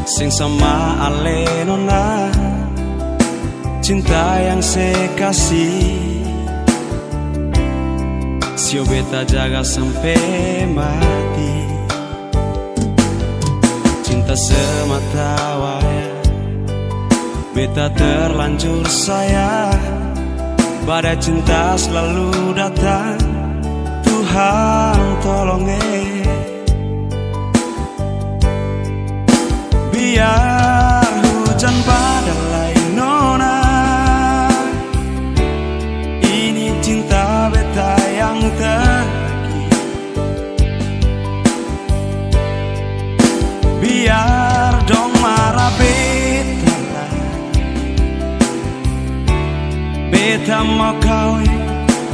sing sama ale nona, cinta yang saya kasih, sio beta jaga sampai mati. Cinta semata waya, beta terlanjur sayang. Badai cinta selalu datang, Tuhan tolong biar hujan badai nona, ini cinta beta yang terki. Biar dong marah beta mau kawin,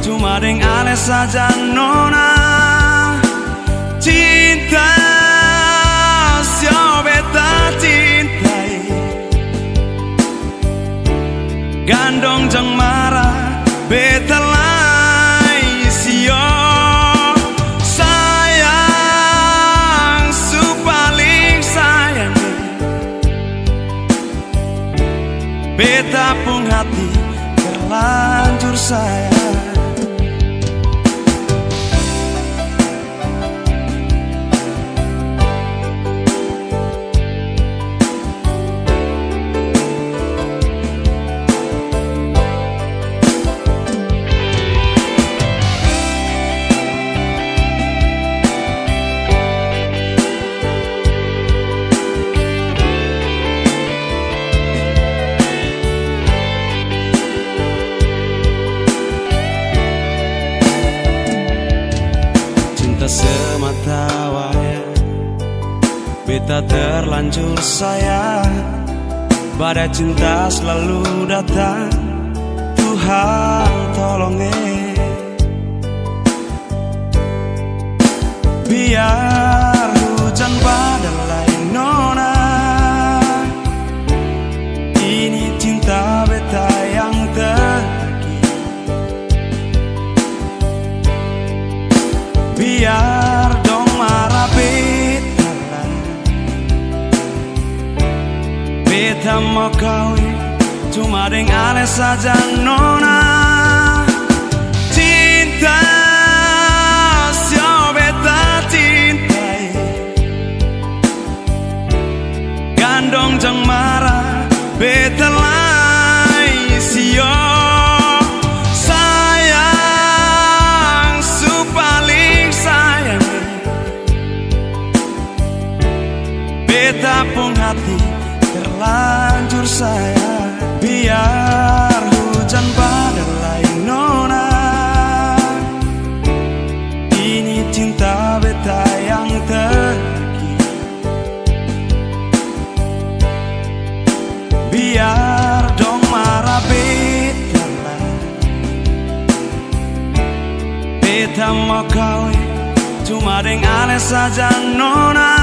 cuma dengan aneh saja nona. Cinta sio beta cintai, gandong jang marah beta lai sio. Sayang su paling sayang, beta pun hati terlanjur sayang. Semata waya, beta terlanjur sayang. Badai cinta selalu datang, Tuhan tolong biar hujan badai nona, ini cinta beta yang terki. Biar dong marah beta mau kawin, cuma dengan aneh saja nona. Cinta sio beta cintai, gandong jang marah beta lai sio. Beta pun hati terlanjur sayang. Biar hujan badai nona, ini cinta beta yang terki. Biar dong marah beta mau kawin, cuma dengan aneh saja nona.